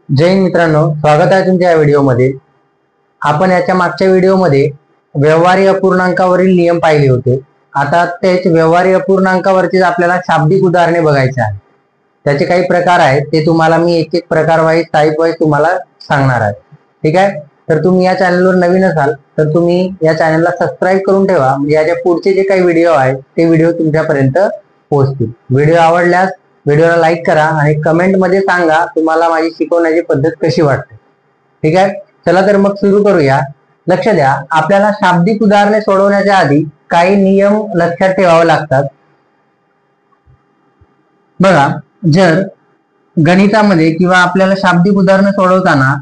जय हिंद मित्रांनो, स्वागत आहे तुमच्या या व्हिडिओमध्ये। आपण याच्या मागच्या व्हिडिओमध्ये व्यवहारी अपूर्णांकावरील नियम पाहिले होते। आता तेच व्यवहारी अपूर्णांकावरती आपल्याला शाब्दिक उदाहरणे बघायचे आहेत। त्याचे काही प्रकार आहेत, ते तुम्हाला मी एक एक प्रकार वाईज टाइप वाईज तुम्हाला सांगणार आहे। ठीक आहे, तर तुम्ही या चॅनलवर नवीन असाल तर तुम्ही या चॅनलला सबस्क्राईब करून ठेवा, म्हणजे याच्या पुढचे जे काही व्हिडिओ आहेत ते व्हिडिओ तुमच्यापर्यंत पोहोचतील। व्हिडिओ आवडल्यास व्हिडिओला लाईक करा आणि कमेंट मध्ये सांगा तुम्हाला माझी शिकवण्याची पद्धत कशी वाटते। ठीक आहे, चला तर मग सुरू करूया। लक्ष द्या, आपल्याला शाब्दिक उदाहरणे सोडवण्याच्या आधी काही नियम लक्षात ठेवावे लागतात। बघा, जर गणितामध्ये किंवा आपल्याला शाब्दिक उदाहरणे सोडवताना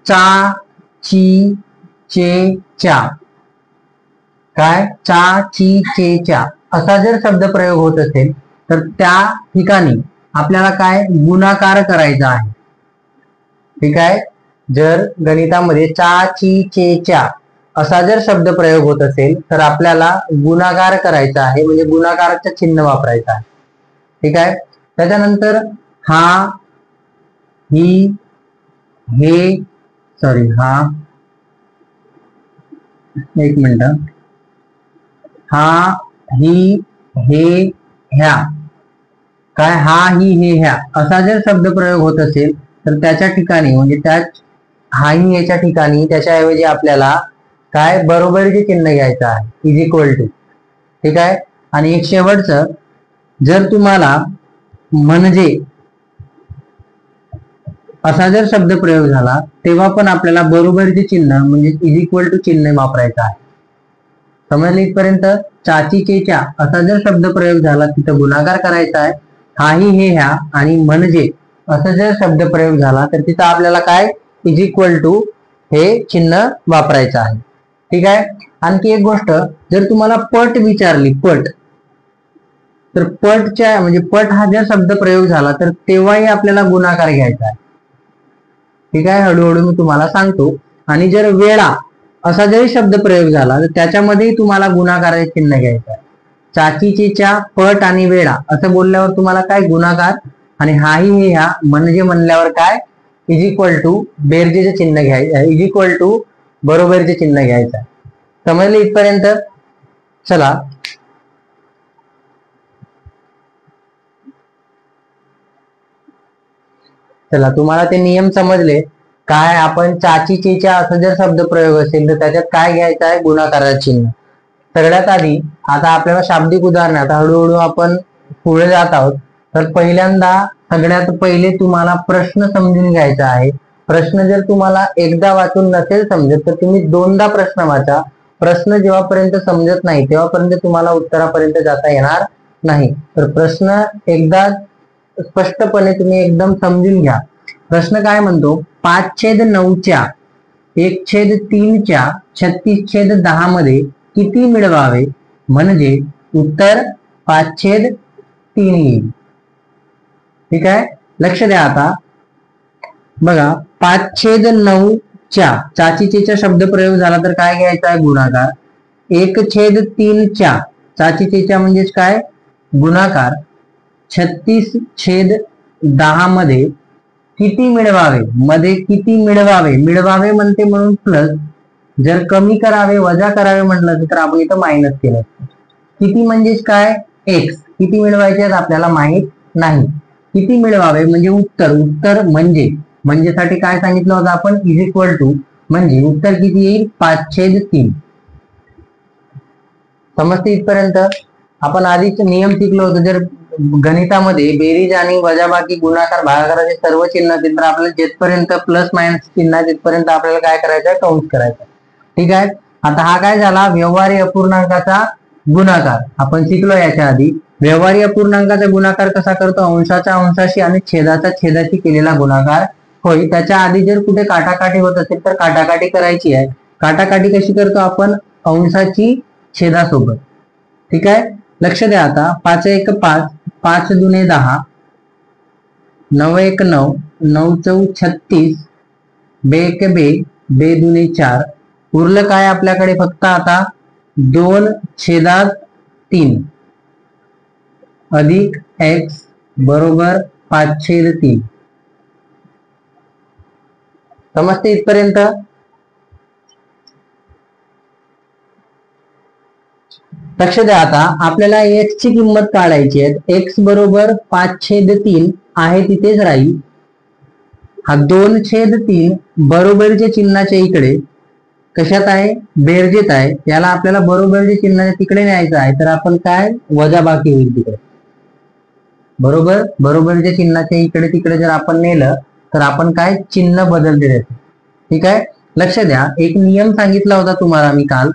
चा, ची, चे, च्या, काय चा, ची, चे, च्या असा जर शब्द प्रयोग होत असेल तर त्या ठिकाणी आपल्याला काय गुणाकार करायचा आहे। ठीक आहे, जर गणितामध्ये चा, ची, चे, च्या असा जर शब्द प्रयोग होत असेल तर आपल्याला गुणाकार करायचा आहे, म्हणजे गुणाकाराचं चिन्ह वापरायचं आहे। ठीक आहे, त्याच्यानंतर हा, ही, हे, सॉरी हा, एक मिनिट, हा, ही, हे, ह्या, काय हा, ही, हे, ह्या असा जर शब्द प्रयोग होत असेल तर त्याच्या ठिकाणी म्हणजे त्या हा, ही, याच्या ठिकाणी त्याच्याऐवजी आपल्याला काय बरोबरीचे चिन्ह घ्यायचं आहे, इज इक्वल टू। ठीक आहे, आणि एक शेवटचं, जर तुम्हाला म्हणजे असा जर शब्द प्रयोग झाला तेव्हा पण आपल्याला बरोबरीचे चिन्ह म्हणजे इज इक्वल टू चिन्ह वापरायचं आहे। समजले इथपर्यंत? चाची, चेच्या असा जर शब्द प्रयोग झाला तिथं गुणाकार करायचा आहे। हा, ही, हे, ह्या आणि म्हणजे असं जर शब्द प्रयोग झाला तर तिथं आपल्याला काय इज इक्वल टू हे चिन्ह वापरायचं आहे। ठीक आहे, आणखी एक गोष्ट, जर तुम्हाला पट विचारली, पट, तर पटच्या म्हणजे पट हा जर शब्द प्रयोग झाला तर तेव्हाही आपल्याला गुणाकार घ्यायचा आहे। ठीक आहे, हळूहळू मी तुम्हाला सांगतो। आणि जर वेळा असा जरी शब्द प्रयोग झाला तर त्याच्यामध्ये तुम्हाला गुणाकाराचे चिन्ह घ्यायचं आहे। चाची, चेच्या, पट आणि वेळा असं बोलल्यावर तुम्हाला काय गुणाकार, आणि हाही, हे, ह्या म्हणजे म्हणल्यावर काय इज इक्वल टू बेरजेचे चिन्ह घ्यायचं, इज इक्वल टू बरोबरीचे चिन्ह घ्यायचं आहे। समजले इथपर्यंत? चला, तुम्हाला ते नियम समजले काय? आपण चाची, चेच्या असं जर शब्द प्रयोग असेल तर त्याच्यात काय घ्यायचं आहे, गुणाकाराचे चिन्ह। सगळ्यात आधी आता आपल्याला शाब्दिक उदाहरण, आता हळूहळू आपण पुढे जात आहोत, तर पहिल्यांदा सगळ्यात पहिले तुम्हाला प्रश्न समजून घ्यायचा आहे। प्रश्न जर तुम्हाला एकदा वाचून नसेल समजत तर तुम्ही दोनदा प्रश्न वाचा। प्रश्न जेव्हापर्यंत समजत नाही तेव्हापर्यंत तुम्हाला उत्तरापर्यंत जाता येणार नाही। तर प्रश्न एकदा स्पष्टपणे तुम्ही एकदम समजून घ्या। प्रश्न काय म्हणतो, 5/9च्या 1/3च्या 36/10 मध्ये किती मिळवावे, म्हणजे उत्तर 5/3 येईल। ठीक आहे, लक्ष द्या। आता बघा, 5/9च्या चाचीचेचा शब्द प्रयोग झाला तर काय घ्यायचा आहे, गुणाकार। 1/3च्या चाचीचेचा म्हणजेच काय, गुणाकार। 36/10 मध्ये किती मिळवावे, मध्ये किती मिळवावे, मिळवावे म्हणते म्हणून प्लस, जर कमी करावे वजा करावे म्हटलं तर आपण इथं मायनस केलं। किती म्हणजेच काय, एक्स, किती मिळवायचे आपल्याला माहित नाही। किती मिळवावे म्हणजे उत्तर, उत्तर म्हणजे साठी काय सांगितलं होतं आपण, इज इक्वल टू, म्हणजे उत्तर किती येईल, 5/3। समजते इथपर्यंत? आपण आधीच नियम शिकलो होतो, जर गणितामध्ये बेरीज आणि वजाबाकी, गुणाकार, भागाकाराचे सर्व चिन्ह असतील तर आपल्याला जेथपर्यंत प्लस मायनस चिन्ह आहे तिथपर्यंत आपल्याला काय करायचं, कंस करायचा। ठीक आहे, आता हा काय झाला, व्यवहारी अपूर्णांकाचा गुणाकार आपण शिकलो याच्या आधी। व्यवहारी अपूर्णांकाचा गुणाकार कसा करतो, अंशाचा अंशाशी आणि छेदाचा छेदाशी केलेला गुणाकार होय। त्याच्या आधी जर कुठे काटाकाटी होत असेल तर काटाकाटी करायची आहे। काटाकाटी कशी करतो आपण, अंशाची छेदासोबत। ठीक आहे, लक्ष द्या। आता 5×1 5, 5×2 10, 9×1 9, 9×4 36, 2×1 2, 2×2 4, उरलं काय आपल्याकडे फक्त आता 2/3 अधिक x बरोबर 5/3। समजते इथपर्यंत? लक्ष द्या, आता आपल्याला x ची किंमत काढायची आहे. x बरोबर 5/3 आहे तिथेच राहील. हा 2/3 बरोबरच्या चिन्हाच्या इकडे कशात आहे? बेरजेत आहे. याला आपल्याला बरोबरच्या चिन्हाच्या तिकडे न्यायचं आहे, तर आपण काय वजाबाकी होईल तिकडे. बरोबर, बरोबरच्या चिन्हाच्या इकडे तिकडे जर आपण नेलं तर आपण काय चिन्ह बदलते त्याचे. ठीक आहे, लक्ष द्या, एक नियम सांगितला होता तुम्हाला मी काल.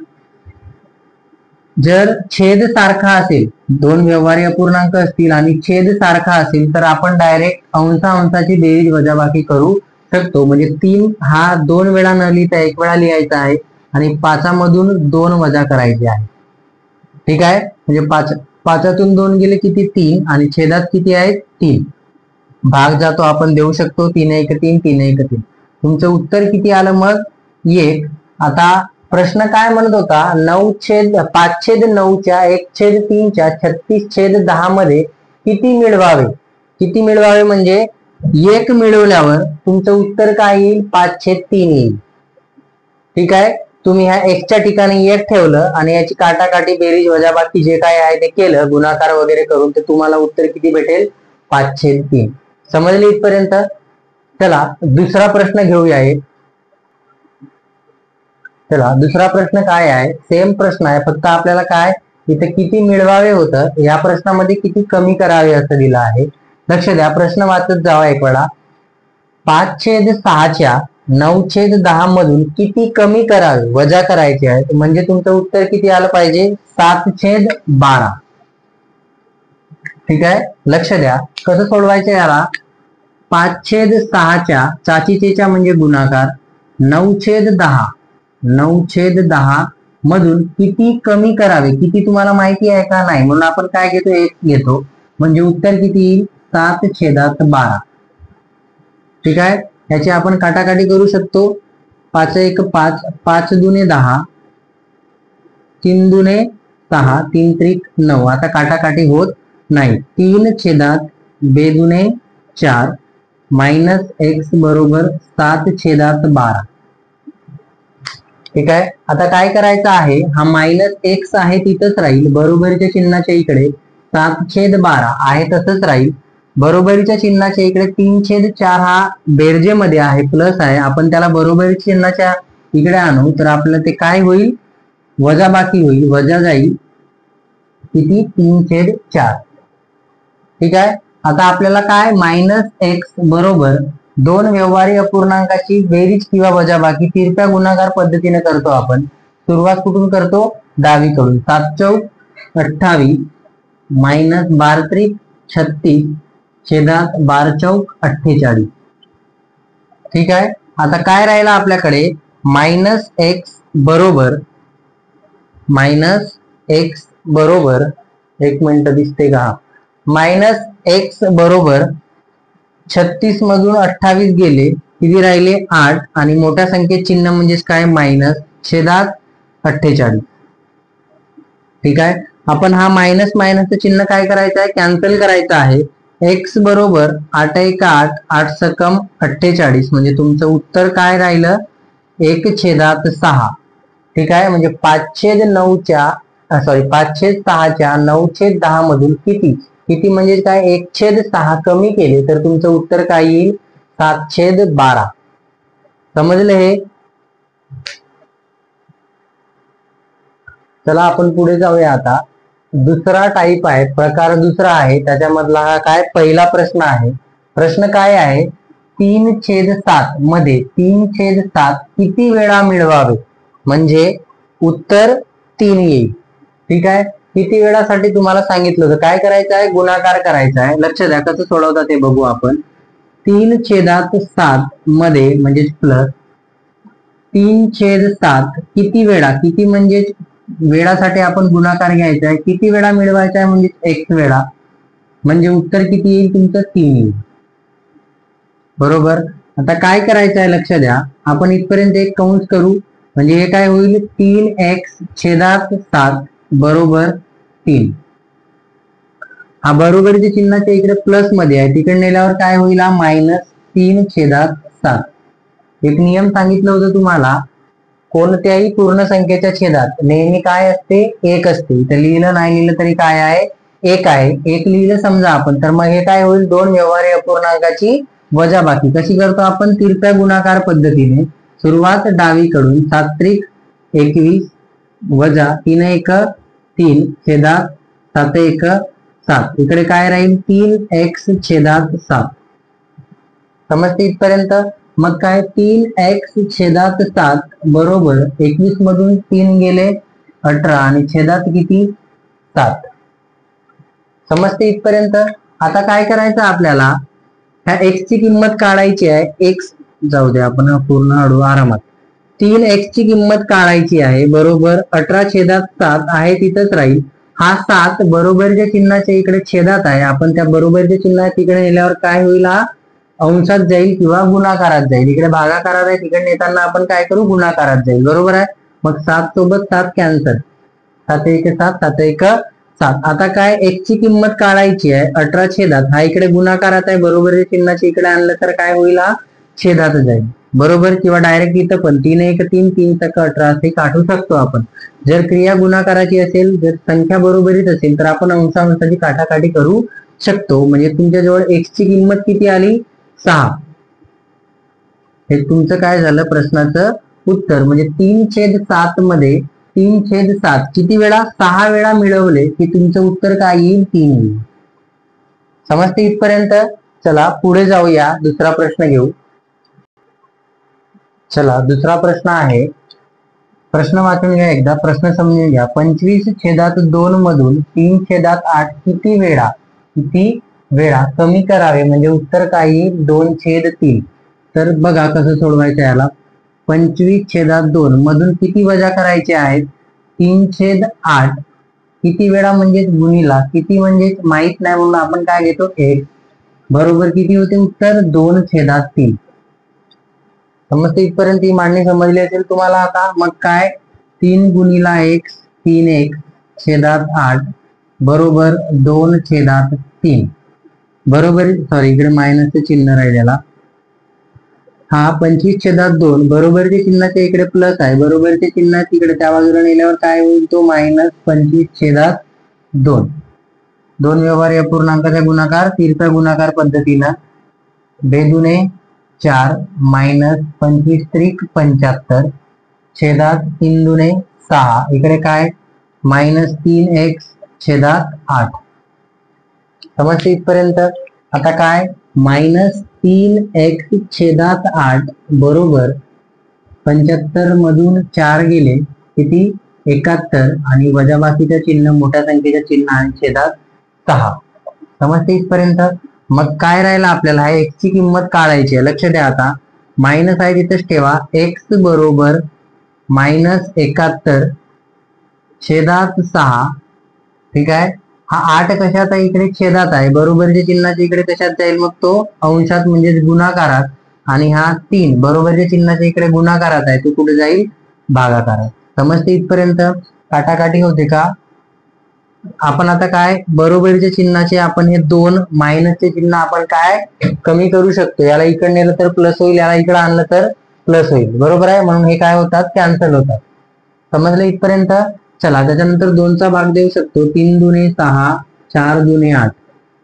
जर छेद सारखा असेल, दोन व्यवहार्य अपूर्णांक असतील आणि छेद सारखा असेल, तर आपण डायरेक्ट अंशाची बेरीज वजाबाकी करू शकतो. म्हणजे 3 हा 2 वेळा न लिहिता 1 वेळा लिहायचा आहे आणि 5 मधून 2 वजा करायचे आहे. ठीक आहे, म्हणजे 5तून 2 गेले किती? 3, आणि छेदात किती आहेत? 3. भाग जातो, आपण देऊ शकतो 3×1=3, 3×1=3. तुमचं उत्तर किती आलं मग? 1. आता प्रश्न काय म्हणत होता? 5/9च्या 1/3च्या 36/10 मध्ये किती मिळवावे? किती मिळवावे म्हणजे 1 मिळवल्यावर तुमचं उत्तर काय येईल? 5/3 येईल. ठीक आहे, तुम्ही ह्या x ठिकाणी 1 ठेवलं आणि याची काटाकाटी बेरीज वजाबाकी जे काय आहे ते केलं गुणाकार वगैरे करून, तर तुम्हाला उत्तर किती भेटेल? 5/3. समजले इथपर्यंत? चला दुसरा प्रश्न घेऊया. चला दुसरा प्रश्न काय आहे? सेम प्रश्न आहे, फक्त आपल्याला काय इथे किती मिळवावे होतं, या प्रश्नामध्ये किती कमी करावे असं दिलं आहे. लक्ष द्या, प्रश्न वाचत जावा एक वेळा. 5/6च्या 9/10 मधून किती कमी करावे, वजा करायचे आहे. म्हणजे तुमचं उत्तर किती आलं पाहिजे? 7/12. ठीक आहे, लक्ष द्या कसं सोडवायचं याला. 5/6च्या चाचीचेचा म्हणजे गुणाकार 9/10 मधून किती कमी करावे, किती तुम्हाला माहिती आहे का? नाही, म्हणून आपण काय घेतो? 1 घेतो. म्हणजे उत्तर किती येईल? 7/12. ठीक आहे, याची आपण काटाकाटी करू शकतो. 5×1 5, 5×2 10, 3×2 6, 3×3 9. आता काटाकाटी होत नाही. 3/2 मायनस x बरोबर 7/12. ठीक आहे, आता काय करायचं आहे? हा -x आहे तिथंच राहील, बरोबरीच्या चिन्हाच्या इकडे 7/12 आहे तसंच राहील. बरोबरीच्या चिन्हाच्या इकडे 3/4 हा बेरजेमध्ये आहे, प्लस आहे, आपण त्याला बरोबरीच्या चिन्हाच्या इकडे आणू तर आपल्याला ते काय होईल? वजाबाकी होईल, वजा जाईल किती? 3/4. ठीक आहे, आता आपल्याला काय? -x बरोबर 2 व्यवहार्य अपूर्णांकाची बेरीज किंवा वजाबाकी तिरप्या गुणाकार पद्धतीने करतो आपण. सुरुवात कुठून करतो? डावीकडून. 7×4 28 -12×3 36 छेदात 12×4 48. ठीक आहे, आता काय राहिलं आपल्याकडे? -x बरोबर एक मिनिट दिसते का? -x बरोबर 36 मधून 28 गेले, किती राहिले? 8, आणि मोठ्या संख्येत चिन्ह म्हणजेच काय? मायनस, छेदात 48. ठीक आहे, आपण हा मायनस मायनसचं चिन्ह काय करायचं आहे? कॅन्सल करायचं आहे. x बरोबर 8×1 8, 8×6 48. म्हणजे तुमचं उत्तर काय राहिलं? 1/6. ठीक आहे, म्हणजे 5/6च्या 9/10 मधून किती म्हणजे काय? 1/6 कमी केले तर तुमचं उत्तर काय येईल? 7/12. समजले हे? चला आपण पुढे जाऊया. आता दुसरा टाइप आहे, प्रकार दुसरा आहे, त्याच्यामधला हा काय? पहिला प्रश्न आहे. प्रश्न काय आहे? 3/7 मध्ये 3/7 किती वेळा मिळवावे? म्हणजे उत्तर 3 येईल. ठीक आहे, किती वेळासाठी तुम्हाला सांगितलं होतं. काय करायचं आहे? गुणाकार करायचा आहे. लक्ष द्या कसं सोडवतात ते बघू आपण. 3/7 मध्ये म्हणजे प्लस 3/7 किती वेळा, किती म्हणजे वेळासाठी आपण गुणाकार घ्यायचा आहे. किती वेळा मिळवायचा आहे? म्हणजे x वेळा. म्हणजे उत्तर किती येईल तुमचं? 3 येईल. बरोबर, आता काय करायचं आहे? लक्ष द्या, आपण इथपर्यंत एक कंस करू. म्हणजे हे काय होईल? 3x/7 बरोबर 3. हा बरोबरीच्या चिन्हाच्या इकडे प्लस मध्ये आहे, तिकडे नेल्यावर काय होईल? -3/7. एक नियम सांगितलं होतं तुम्हाला, कोणत्याही पूर्ण संख्येच्या छेदात नेहमी काय असते, एक असते. तर लिहिलं नाही लिहिलं तरी काय आहे, एक आहे. एक लिहिलं समजा आपण, तर मग हे काय होईल, दोन व्यवहार्य अपूर्णांकाची वजाबाकी. कशी करतो आपण, तिरप्या गुणाकार पद्धतीने. सुरुवात डावीकडून, 7 त्रिक 21 वजा 3 एक 3 छेदात 7 एक 7. इकडे काय राहील, 3x छेदात 7. समजते इथपर्यंत. मग काय, 3x छेदात 7 बरोबर 21 मधून 3 गेले 18 आणि छेदात किती, 7. समजते इथपर्यंत. आता काय करायचं आपल्याला, ह्या x ची किंमत काढायची आहे. x जाऊ दे, आपण पूर्ण हळू आरामात. 3x ची किंमत काढायची आहे. बरोबर 18 छेदात 7 आहे, तिथंच राहील. हा 7 बरोबरच्या चिन्हाच्या इकडे छेदात आहे. आपण त्या बरोबरच्या चिन्हा तिकडे नेल्यावर काय होईल, हा अंशात जाईल किंवा गुणाकारात जाईल. इकडे भागाकारात आहे, तिकडे नेताना आपण काय करू, गुणाकारात जाईल. बरोबर आहे. मग 7 सोबत 7 कॅन्सल, 7 एक 7 7 एक 7. आता काय, x ची किंमत काढायची आहे. 18 छेदात, हा इकडे गुणाकारात आहे, बरोबरच्या चिन्हाच्या इकडे आणलं तर काय होईल, हा छेदात जाईल. बरोबर. किंवा डायरेक्ट इथं पण 3 एक 3 3 तक 18 असे काढू शकतो आपण. जर क्रिया गुणाकाराची असेल, जर संख्या बरोबरीत असेल, तर आपण अंशांशाची काटाकाटी करू शकतो. म्हणजे तुमच्याजवळ x ची किंमत किती आली, 6. हे तुमचं काय झालं, प्रश्नाचं उत्तर. म्हणजे 3/7 मध्ये 3/7 किती वेळा, 6 वेळा मिळवले की तुमचं उत्तर काय येईल, 3 येईल. समजते इथपर्यंत. चला पुढे जाऊया, दुसरा प्रश्न घेऊ. चला दुसरा प्रश्न आहे. प्रश्न वाचून घ्या एकदा, प्रश्न समजून घ्या. 25/2 मधून 3/8 किती वेळा कमी करावे, म्हणजे उत्तर काय येईल, 2/3. तर बघा कसं सोडवायचं याला. 25/2 मधून किती वजा करायचे आहेत, 3/8. किती वेळा म्हणजे गुणिला, किती म्हणजे माहित नाही म्हणून आपण काय घेतो, 1. बरोबर किती होते उत्तर, 2/3. समजते इथपर्यंत, ही मांडणी समजली असेल तुम्हाला. आता मग काय, 3 गुणिला x 3 1 छेदात 8 बरोबर 2/3. बरोबर, सॉरी इकडे मायनसचे चिन्ह राहिलेला. हा 25/2 बरोबरच्या चिन्हाच्या इकडे प्लस आहे, बरोबरच्या चिन्ह तिकडे त्या बाजूला नेल्यावर काय होईल, तो -25/2. दोन व्यवहार्य अपूर्णांकाचा गुणाकार तिरप्या गुणाकार पद्धतीनं. 2 दुने 4 -25 त्रिक 75 छेदात 3 दुने 6. इकडे काय, -3x छेदात 8. समजते इथपर्यंत. आता काय, -3x छेदात 8 बरोबर 75 मधून 4 गेले किती, 71 आणि वजाबाकीचं चिन्ह मोठ्या संख्येच्या चिन्ह आणि छेदात 6. समजते इथपर्यंत. मग काय राहिलं आपल्याला, x ची किंमत काढायची आहे. लक्ष द्या, आता मायनस आहे तिथंच ठेवा. x बरोबर -71 छेदात 6. ठीक आहे. हा 8 कशात आहे, इकडे छेदात आहे, बरोबरच्या चिन्हाच्या इकडे कशात जाईल, मग तो अंशात म्हणजेच गुणाकारात. आणि हा 3 बरोबरच्या चिन्हाच्या इकडे गुणाकारात आहे, तो कुठे जाईल, भागाकारात. समजते इथपर्यंत. काटाकाटी होते का. आपण आता काय, बरोबरीच्या चिन्हाचे आपण हे 2 मायनसचे चिन्ह आपण काय कमी करू शकतो. याला इकडे नेलं तर प्लस होईल, याला इकडे आणलं तर प्लस होईल. बरोबर आहे. म्हणून हे काय होतात, कॅन्सल होतात. समजलं इथपर्यंत. चला त्याच्यानंतर 2चा भाग देऊ शकतो. 3 दुने 6 4 दुने 8.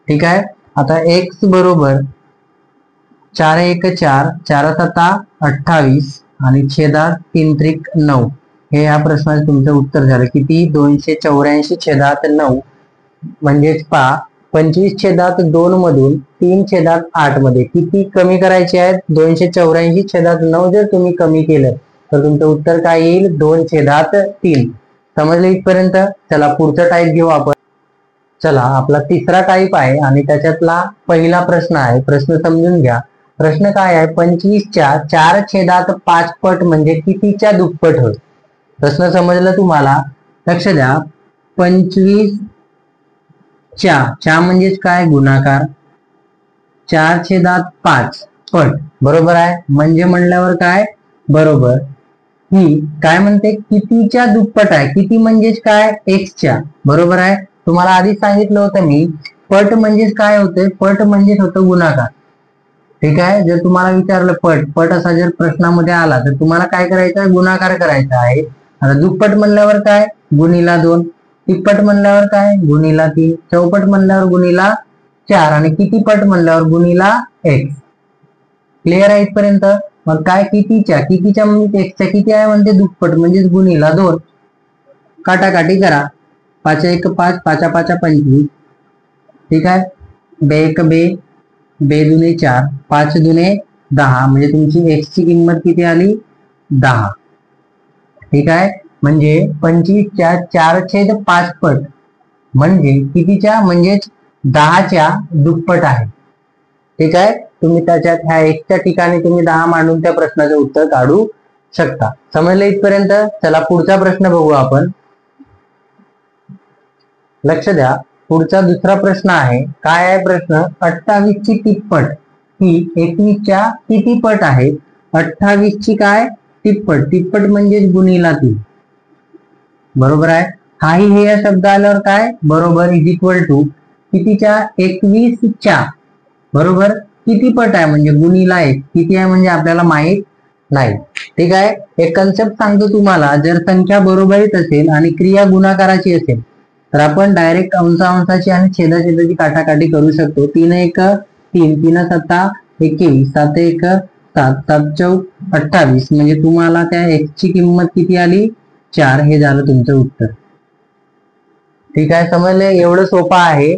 ठीक आहे. आता x बरोबर 4 एक 4 4 7 28 आणि छेदात 3 त्रिक 9. हे या प्रश्नाचे तुमचं उत्तर झालं. किती, 284 छेदात 9. म्हणजेच 25/2 मधून 3/8 मध्ये किती कमी करायचे आहेत, 284 छेदात 9. जर तुम्ही कमी केलं तर तुमचं उत्तर काय येईल, 2/3. समजलं इथपर्यंत. चला पुढचा टाईप घेऊ आपण. चला आपला तिसरा टाईप आहे आणि त्याच्यातला पहिला प्रश्न आहे. प्रश्न समजून घ्या. प्रश्न काय आहे, 25च्या 4/5 पट म्हणजे कितीच्या दुप्पट होय. प्रश्न समजलं तुम्हाला. लक्ष द्या. 25च्या म्हणजेच काय, गुणाकार. 4/5 पट बरोबर आहे. म्हणजे म्हणल्यावर काय, बरोबर. ही काय म्हणते, कितीच्या दुप्पट आहे. किती म्हणजेच काय, एक्सच्या. बरोबर आहे. तुम्हाला आधी सांगितलं होतं मी, पट म्हणजेच काय होते, पट म्हणजेच होतं गुणाकार. ठीक आहे. जर तुम्हाला विचारलं पट असा जर प्रश्नामध्ये आला तर तुम्हाला काय करायचं आहे, गुणाकार करायचा आहे. आता दुप्पट म्हणल्यावर काय, गुणिला 2, तिप्पट म्हणल्यावर काय, गुणिला 3, चौपट म्हणल्यावर गुणिला 4 आणि किती पट म्हणल्यावर गुणिला x. क्लिअर आहे इथपर्यंत. मग काय, कितीच्या म्हणजे एक्सच्या किती आहे म्हणते दुप्पट म्हणजेच गुणिला 2. काटाकाटी करा, 5 1 5, 5 5 25. ठीक आहे. 2 1 2, 2 दुने 4, 5 दुने 10 म्हणजे तुमची x ची किंमत किती आली, 10. ठीक आहे. म्हणजे 25च्या 4/5 पट म्हणजे कितीच्या, म्हणजेच 10च्या दुप्पट आहे. ठीक आहे. तुम्ही त्याच्यात ह्या एक्सच्या ठिकाणी तुम्ही 10 मांडून त्या प्रश्नाचे उत्तर काढू शकता. समजलं इथपर्यंत. चला पुढचा प्रश्न बघू आपण. लक्ष द्या. पुढचा दुसरा प्रश्न आहे. काय आहे प्रश्न, 28 ची तिप्पट ही 21च्या किती पट आहे. 28 ची काय, तिप्पट म्हणजे गुणिला 3. बरोबर आहे. हाही हे या शब्द आल्यावर काय, बरोबर इज इक्वल टू कितीच्या, 21च्या बरोबर किती पट आहे म्हणजे गुणिला 1. किती आहे म्हणजे आपल्याला माहित नाही. ठीक आहे. एक कन्सेप्ट सांगतो तुम्हाला. जर संख्या बरोबरीत असेल आणि क्रिया गुणाकाराची असेल तर आपण डायरेक्ट अंशाची आणि छेदाछेदाची काटाकाटी करू शकतो. 3 1 3, 3 7 21, 7 1 7, 7 4 28 म्हणजे तुम्हाला त्या x ची किंमत किती आली, 4. हे झालं तुमचं उत्तर. ठीक आहे. समजले, एवढं सोपं आहे.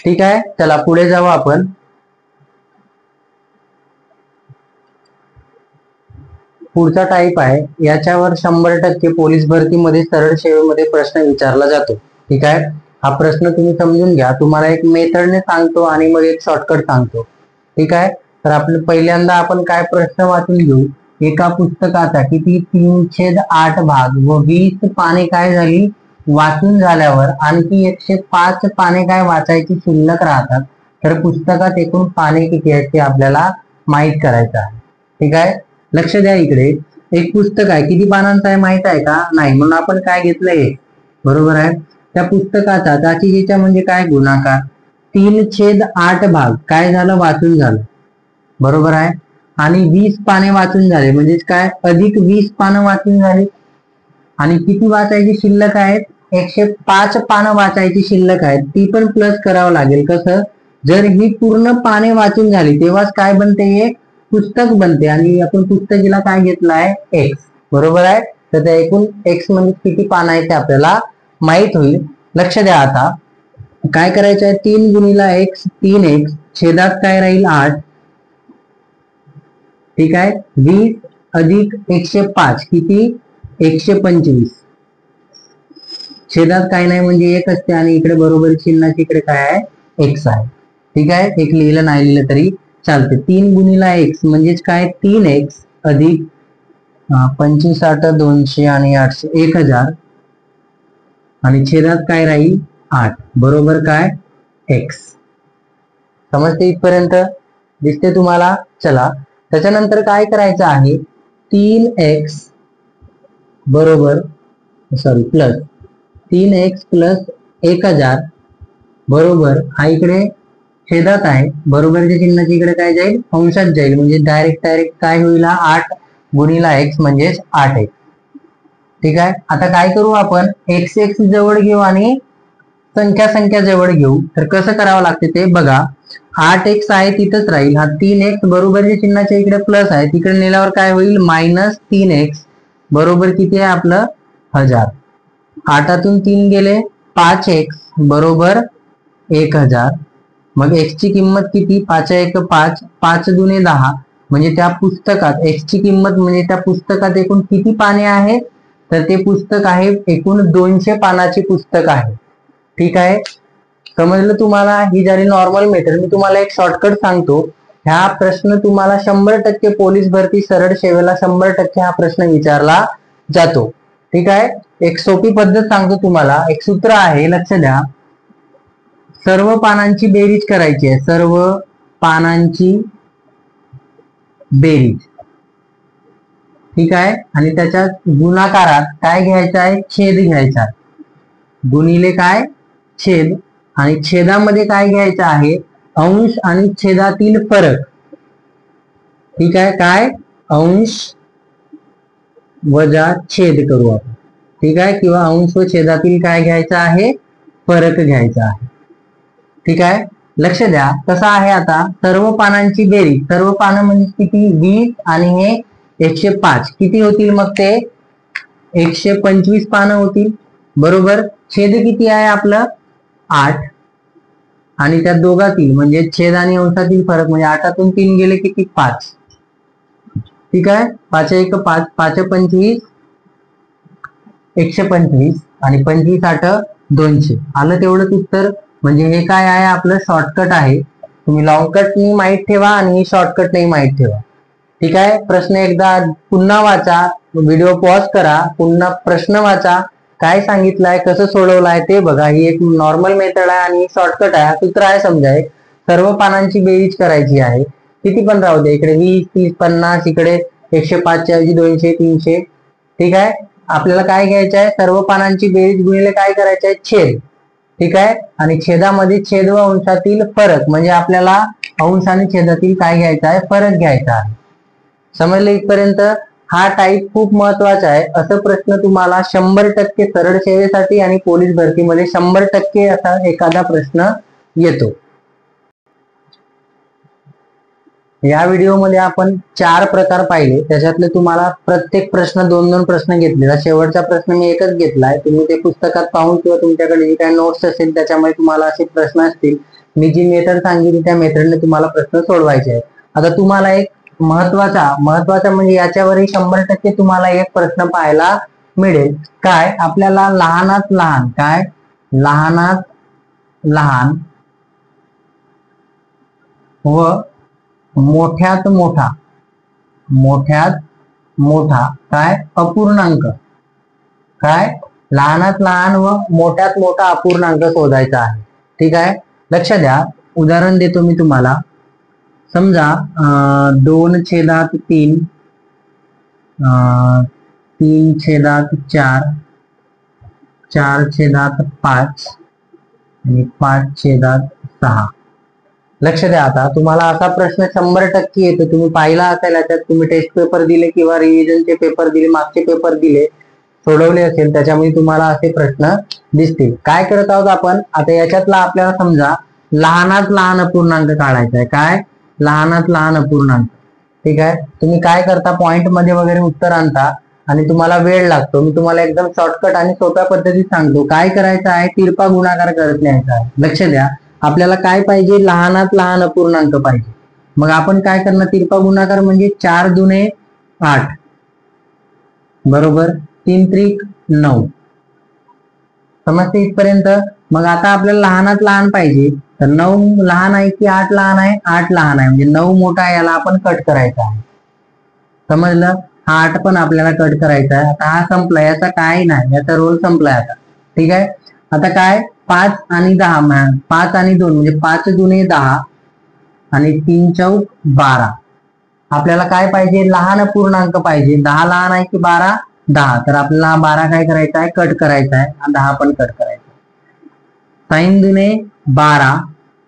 ठीक आहे. चला पुढे जाऊ आपण. पुढचा टाईप आहे, याच्यावर 100% पोलीस भरतीमध्ये सरळ सेवेमध्ये प्रश्न विचारला जातो. ठीक आहे. हा प्रश्न तुम्ही समजून घ्या. तुम्हाला एक मेथडने सांगतो आणि मग एक शॉर्टकट सांगतो. ठीक आहे. तर आपलं पहिल्यांदा आपण काय प्रश्न वाचून घेऊ. एका पुस्तकाचा किती 3/8 भाग व 20 पाने काय झाली वाचून झाल्यावर आणखी 105 पाने काय वाचायची शिल्लक राहतात. तर पुस्तकात एकूण पाने किती आहेत ते आपल्याला माहित करायचं आहे. ठीक आहे. लक्ष द्या इकडे. एक पुस्तक आहे, किती पानांचं आहे माहित आहे का, नाही. म्हणून आपण काय घेतलंय, बरोबर आहे. त्या पुस्तकाचा जातीच्या म्हणजे काय, गुणाकार. 3/8 भाग काय झालं, वाचून झालं. बरोबर आहे. आणि 20 पाने वाचून झाले म्हणजेच काय, अधिक 20 पानं वाचून झाली. आणि किती वाचायची शिल्लक आहेत, 105 पानं वाचायची शिल्लक आहेत. ती पण प्लस करावं लागेल. कसं, जर ही पूर्ण पाने वाचून झाली तेव्हाच काय बनते, एक पुस्तक बनते. आणि आपण पुस्तकीला काय घेतलाय, x. बरोबर आहे. तर त्या एकूण x म्हणजे किती पानं आहे ते आपल्याला माहित होईल. लक्ष द्या. आता काय करायचं आहे, 3 गुणिला x 3x छेदात काय राहील 8. ठीक आहे. 20 अधिक 105 किती, 125. छेदात काय नाही म्हणजे 1 असते आणि इकडे बरोबर चिन्हाची इकडे काय आहे, x आहे. ठीक आहे. एक लिहिलं नाही लिहिलं तरी चालते. 3 गुणिला x म्हणजेच काय, 3x अधिक 25 8 200 आणि 800 1000 आणि छेदात काय राहील 8 बरोबर काय, x. समजते इथपर्यंत, दिसते तुम्हाला. चला त्याच्यानंतर काय करायचं आहे, 3x बरोबर प्लस 3x प्लस 1000 बरोबर, हा इकडे छेदात आहे, बरोबरच्या चिन्हाची इकडे काय जाईल, अंशात जाईल. म्हणजे डायरेक्ट काय होईल, 8 गुणिला x म्हणजेच 8x. ठीक आहे. आता काय करू आपण, x जवळ घेऊ आणि संख्या जवळ घेऊ. तर कसं करावं लागते ते बघा. 8x आहे तिथंच राहील. हा 3x बरोबरच्या चिन्हाच्या इकडे प्लस आहे, तिकडे नेल्यावर काय होईल, -3x बरोबर किती आहे आपलं 1000. 8तून 3 गेले 5x बरोबर 1000. मग x ची किंमत किती, 5 1 5, 5 दुने 10 म्हणजे त्या पुस्तकात x ची किंमत म्हणजे त्या पुस्तकात एकूण किती पाने आहेत, तर ते पुस्तक आहे एकूण 200 पानाचे पुस्तक आहे. ठीक आहे. समजलं तुम्हाला. ही झाली नॉर्मल मेथड. मी तुम्हाला एक शॉर्टकट सांगतो. ह्या प्रश्न तुम्हाला 100% पोलीस भरती सरळ सेवेला 100% हा प्रश्न विचारला जातो. ठीक आहे. एक सोपी पद्धत सांगतो तुम्हाला. एक सूत्र आहे, लक्ष द्या. सर्व पानांची बेरीज करायची आहे, सर्व पानांची बेरीज. ठीक आहे. आणि त्याच्या गुणाकारात काय घ्यायचं आहे, छेद घ्यायचा आहे. गुणिले काय, छेद. आणि छेदामध्ये काय घ्यायचं आहे, अंश आणि छेदातील फरक. ठीक आहे, काय अंश वजा छेद करू आपण, ठीक आहे, किंवा अंश व छेदातील काय घ्यायचं आहे, फरक घ्यायचा आहे. ठीक आहे, लक्ष द्या कसं आहे. आता सर्व पानांची बेरीज, सर्व पानं म्हणजे किती, 20 आणि हे 105 किती होतील, मग ते 125 पानं होतील. बरोबर. छेद किती आहे आपलं, 8, आणि त्या दोघातील म्हणजे छेद आणि अंशातील फरक म्हणजे 8तून 3 गेले किती, 5. ठीक आहे, 5 1 5, 5 25 125 आणि 25 8 200 आलं तेवढंच उत्तर. म्हणजे हे काय आहे, आपलं शॉर्टकट आहे. तुम्ही लॉंग कट नाही माहित ठेवा आणि शॉर्टकट नाही माहित ठेवा. ठीक आहे, प्रश्न एकदा पुन्हा वाचा, व्हिडिओ पॉज करा, पुन्हा प्रश्न वाचा, काय सांगितलंय कसं सोडवलाय ते बघा. ही एक नॉर्मल मेथड आहे आणि शॉर्टकट आहे, सूत्र आहे समजाय. सर्व पानांची बेरीज करायची आहे, किती पण राहू दे, इकडे 20 30 50, इकडे 105 च्या ऐवजी 200 300. ठीक आहे, आपल्याला काय घ्यायचं आहे, सर्व पानांची बेरीज गुणिले काय करायचं आहे, छेद. ठीक आहे, आणि छेदामध्ये छेद व अंशातील फरक म्हणजे आपल्याला अंश आणि छेदातील काय घ्यायचा आहे, फरक घ्यायचा आहे. समजले इथपर्यंत. हा टाईप खूप महत्वाचा आहे. असं प्रश्न तुम्हाला 100% सरळ सेवेसाठी आणि पोलीस भरतीमध्ये 100% असा एखादा प्रश्न येतो. या व्हिडिओमध्ये आपण 4 प्रकार पाहिले, त्याच्यातले तुम्हाला प्रत्येक प्रश्न 2-2 प्रश्न घेतले. शेवटचा प्रश्न मी एकच घेतलाय, तुम्ही ते पुस्तकात पाहून किंवा तुमच्याकडे जी काही नोट्स असेल त्याच्यामध्ये तुम्हाला असे प्रश्न असतील, मी जी मेथड सांगितली त्या मेथडने तुम्हाला प्रश्न सोडवायचे आहेत. आता तुम्हाला एक महत्वाचा म्हणजे याच्यावरही 100% तुम्हाला एक प्रश्न पाहायला मिळेल. काय, आपल्याला लहानात लहान, काय लहानात लहान व मोठ्यात मोठा काय अपूर्णांक, काय लहानात लहान व मोठ्यात मोठा अपूर्णांक शोधायचा आहे. ठीक आहे, लक्ष द्या. उदाहरण देतो मी तुम्हाला. समजा 2/3, 3/4, 4/5 आणि 5/6. लक्ष द्या. आता तुम्हाला असा प्रश्न 100% येतो, तुम्ही पाहिला असेल, याच्यात तुम्ही टेस्ट पेपर दिले किंवा रिव्हिजनचे पेपर दिले, मागचे पेपर दिले, सोडवले असेल, त्याच्यामध्ये तुम्हाला असे प्रश्न दिसतील. काय करत आहोत आपण आता, याच्यातला आपल्याला समजा लहानात लहान अपूर्णांक काढायचा आहे. काय लहानात लहान अपूर्णांक. ठीक आहे, तुम्ही काय करता, पॉइंट मध्ये वगैरे उत्तर आणता आणि तुम्हाला वेळ लागतो. मी तुम्हाला एकदम शॉर्टकट आणि सोप्या पद्धतीत सांगतो. काय करायचं आहे, तिरपा गुणाकार करत न्यायचा आहे. लक्ष द्या, आपल्याला काय पाहिजे, लहानात लहान अपूर्णांक पाहिजे. मग आपण काय करणार, तिरपा गुणाकार म्हणजे 4 दुने 8 बरोबर 3 त्रिक 9. समजते इथपर्यंत. मग आता आपल्याला लहानात लहान पाहिजे, तर 9 लहान आहे की 8 लहान आहे, 8 लहान आहे, म्हणजे 9 मोठा आहे, याला आपण कट करायचा आहे. समजलं, हा 8 पण आपल्याला कट करायचा आहे. आता हा संपला, याचा काय नाही, याचा रोल संपलाय आता. ठीक आहे, आता काय 5 आणि 10, 5 आणि 2 म्हणजे 5 दुने 10 आणि 3 चौक 12. आपल्याला काय पाहिजे, लहान पूर्णांक पाहिजे. 10 लहान आहे की 12, 10. तर आपल्याला 12 काय करायचा आहे, कट करायचा आहे, 10 पण कट करायचा. 3 दुने 12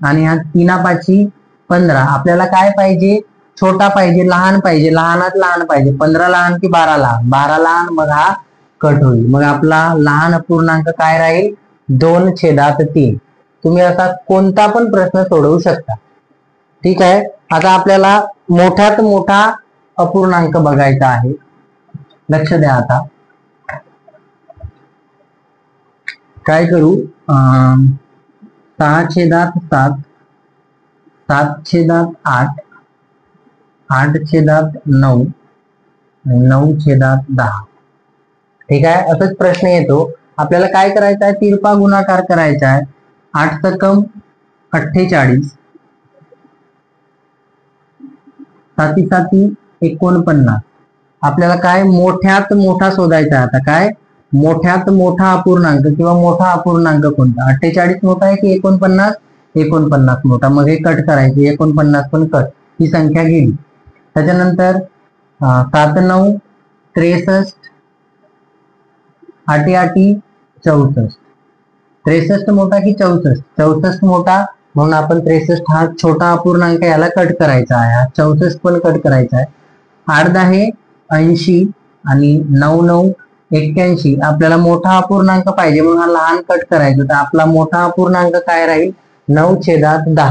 आणि हा 3 15. आपल्याला काय पाहिजे, छोटा पाहिजे, लहान पाहिजे, लहानात लहान पाहिजे. 15 लहान की 12 लहान, 12 लहान, मग हा कट होईल. मग आपला लहान अपूर्णांक काय राहील, 2/3. तुम्ही असा कोणता पण प्रश्न सोडवू शकता. ठीक आहे, आता आपल्याला मोठ्यात मोठा अपूर्णांक बघायचा आहे. लक्ष द्या. आता काय करू, 6/7, 7/8, 8/9, 9/10. ठीक आहे, असंच प्रश्न येतो. आपल्याला काय करायचं आहे, तिरपा गुणाकार करायचा आहे. 8 सकम 48, 7 7 49. आपल्याला काय मोठ्यात मोठा शोधायचा आहे. आता काय मोठ्यात मोठा अपूर्णांक किंवा मोठा अपूर्णांक कोणता, 48 मोठा आहे की 49, 49 मोठा. मग हे कट करायचे, 49 पण कट, ही संख्या गेली. त्याच्यानंतर 7 9 63, 8 8 64. 63 मोठा की 64, 64 मोठा, म्हणून आपण 63 हा छोटा अपूर्णांक याला कट करायचा आहे, हा 64 पण कट करायचा आहे. 8×10 80 आणि 9×9 81. आपल्याला मोठा अपूर्णांक पाहिजे म्हणून हा लहान कट करायचा, तर आपला मोठा अपूर्णांक काय राहील 9/10.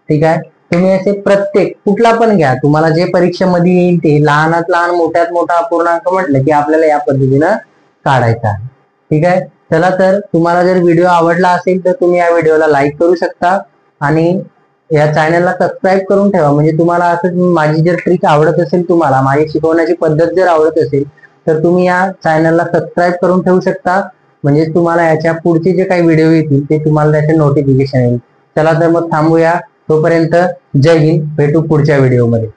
ठीक आहे. तुम्ही असे प्रत्येक कुठला पण घ्या, तुम्हाला जे परीक्षेमध्ये येईल ते लहानात लहान मोठ्यात मोठा अपूर्णांक म्हटलं की आपल्याला या पद्धतीनं काढायचा आहे. ठीक आहे. चला, तर तुम्हाला जर व्हिडिओ आवडला असेल तर तुम्ही या व्हिडिओला लाईक करू शकता आणि या चॅनलला सबस्क्राईब करून ठेवा. म्हणजे तुम्हाला असं माझी जर ट्रिक आवडत असेल, तुम्हाला माझी शिकवण्याची पद्धत जर आवडत असेल तर तुम्ही या चॅनलला सबस्क्राईब करून ठेवू शकता. म्हणजे तुम्हाला याच्या पुढचे जे काही व्हिडिओ येतील ते तुम्हाला त्याचे नोटिफिकेशन येईल. चला तर मग थांबूया. तोपर्यंत जय हिंद. भेटू पुढच्या व्हिडिओमध्ये.